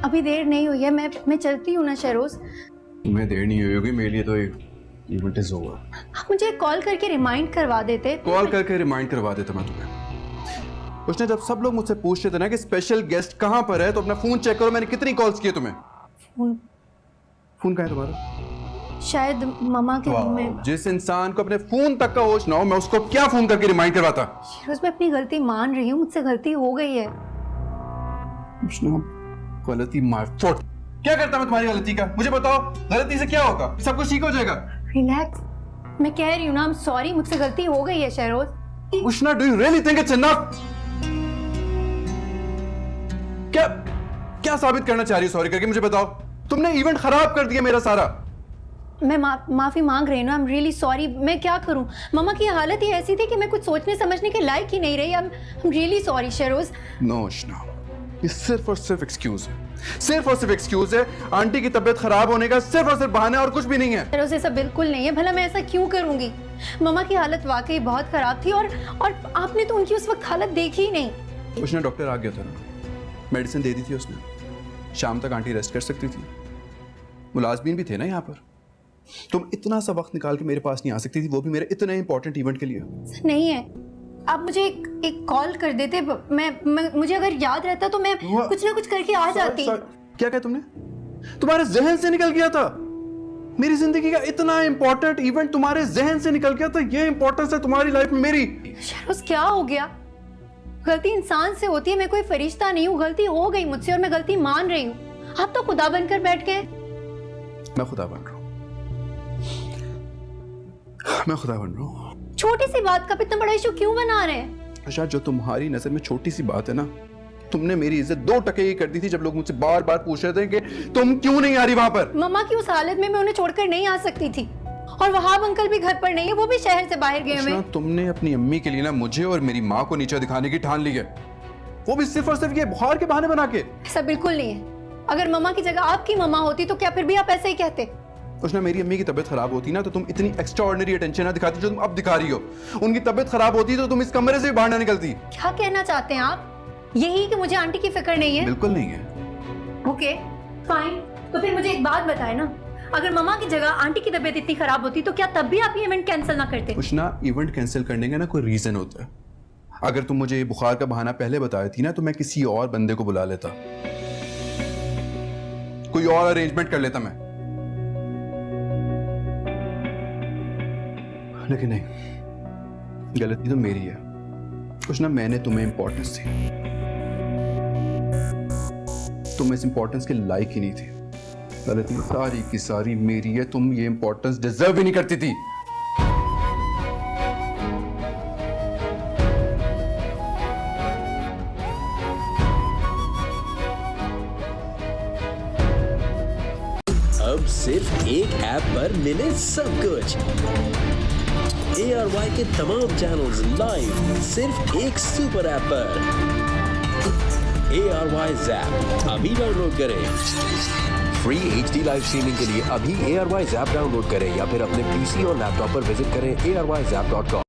अभी देर नहीं हुई है, मैं चलती हूँ ना शहरोज। तुम्हें देर नहीं हुई होगी, मेरे लिए तो इवेंट इज ओवर। आप मुझे कॉल करके रिमाइंड करवा देते। कॉल करके रिमाइंड करवा देता मैं तुम्हें। उसने जब सब लोग मुझसे पूछते थे ना कि स्पेशल गेस्ट कहाँ पर है, तो अपना फोन चेक करो, मैंने कितनी कॉल्स किए तुम्हें। फोन कहाँ है तुम्हारा? शायद ममा के रूम में। जिस इंसान को अपने फोन तक का होश ना हो, मैं उसको क्या फोन करके रिमाइंड करवाता। शहरोज मैं अपनी गलती मान रही हूँ, मुझसे गलती हो गई है। गलती माय फॉल्ट। क्या करता मैं तुम्हारी गलती का? मुझे बताओ, गलती से क्या होगा? सब कुछ ठीक हो जाएगा। रिलैक्स, मैं कह रही हूँ ना, आई एम सॉरी, मुझसे गलती हो गई है Shahroz. Ushna, do you really think it's enough? क्या साबित करना चाह रही हो सॉरी करके? मुझे बताओ। तुमने इवेंट खराब कर दिया मेरा सारा। मैं माफी मांग रही हूँ ना, आई एम रियली सॉरी। मैं क्या करूँ, मम्मा की हालत ही ऐसी थी कि मैं कुछ सोचने समझने के लायक ही नहीं रही। I am really sorry Shahroz. No Ushna, ये सिर्फ और सिर्फ एक्सक्यूज है, सिर्फ और सिर्फ एक्सक्यूज है। आंटी की तबीयत खराब होने का सिर्फ और सिर्फ बहाना है और कुछ भी नहीं है। शहरोज ऐसा बिल्कुल नहीं है, भला मैं ऐसा क्यों करूंगी? मम्मा की हालत वाकई बहुत खराब थी और आपने तो उनकी उस वक्त हालत देखी ही नहीं। उसने डॉक्टर आ गया था ना, मेडिसिन दे दी थी उसने। शाम तक आंटी रेस्ट कर सकती थी। मुलाजमीन भी थे ना यहाँ पर। तुम इतना सा वक्त निकाल के मेरे पास नहीं आ सकती थी, वो भी मेरे इतने इंपॉर्टेंट इवेंट के लिए। नहीं है, आप मुझे एक कॉल कर देते, मैं मुझे अगर याद रहता तो मैं कुछ ना कुछ करके आ जाती। क्या कहा तुमने? तुम्हारे जहन से निकल गया था। मेरी जिंदगी का इतना इंपॉर्टेंट इवेंट तुम्हारे जहन से निकल गया था। ये इंपॉर्टेंस है तुम्हारी लाइफ में मेरी। शहरोज क्या हो गया? गलती इंसान से होती है, मैं कोई फरिश्ता नहीं हूँ। गलती हो गई मुझसे और मैं गलती मान रही हूँ। आप तो खुदा बनकर बैठ गए। मैं खुदा बन रहा हूँ, मैं खुदा बन रहा हूँ। छोटी सी बात का इतना बड़ा इशू क्यों बना रहे हैं? अच्छा, जो तुम्हारी नजर में छोटी सी बात है ना, तुमने मेरी इज्जत 2 टके की कर दी थी जब लोग मुझसे बार बार पूछ रहे थे कि तुम क्यों नहीं आ रही वहां पर। मम्मा की उस हालत में मैं उन्हें छोड़कर नहीं आ सकती थी, और वहाब अंकल भी घर पर नहीं है, वो भी शहर से बाहर गए हुए। तुमने अपनी अम्मी के लिए ना मुझे और मेरी माँ को नीचे दिखाने की ठान ली है, वो भी सिर्फ और सिर्फ ये बुखार के बहाने बना के। ऐसा बिल्कुल नहीं है। अगर मम्मा की जगह आपकी मम्मा होती तो क्या फिर भी आप ऐसे ही कहते? उसने मेरी अम्मी की तबीयत खराब होती ना तो तुम इतनी एक्स्ट्राऑर्डिनरी अटेंशन ना दिखाती जो तुम अब दिखा रही हो। उनकी तबीयत खराब होती तो तुम इस कमरे से बाहर ना निकलती। क्या कहना चाहते हैं आप? यही कि मुझे आंटी की फिक्र नहीं है? बिल्कुल नहीं है। ओके फाइन, तो फिर मुझे एक बात बताए ना, अगर मम्मा की जगह आंटी की तबीयत इतनी खराब होती तो क्या तब भी आप ये इवेंट कैंसिल ना करते? कुछ ना, इवेंट कैंसिल करने का ना कोई रीजन होता है। अगर तुम मुझे बुखार का बहाना पहले बताई थी ना तो मैं किसी और बंदे को बुला लेता, कोई और अरेंजमेंट कर लेता मैं। लेकिन नहीं, गलती तो मेरी है। कुछ ना, मैंने तुम्हें इंपॉर्टेंस दी, तुम इस इंपॉर्टेंस के लायक ही नहीं थी। गलती सारी की सारी मेरी है, तुम ये इंपॉर्टेंस डिजर्व ही नहीं करती थी। अब सिर्फ एक ऐप पर मिले सब कुछ। ARY के तमाम चैनल्स लाइव सिर्फ एक सुपर ऐप पर। ARY Zap अभी डाउनलोड करें। फ्री HD लाइव स्ट्रीमिंग के लिए अभी ARY Zap डाउनलोड करें या फिर अपने PC और लैपटॉप पर विजिट करें ARYZap.com।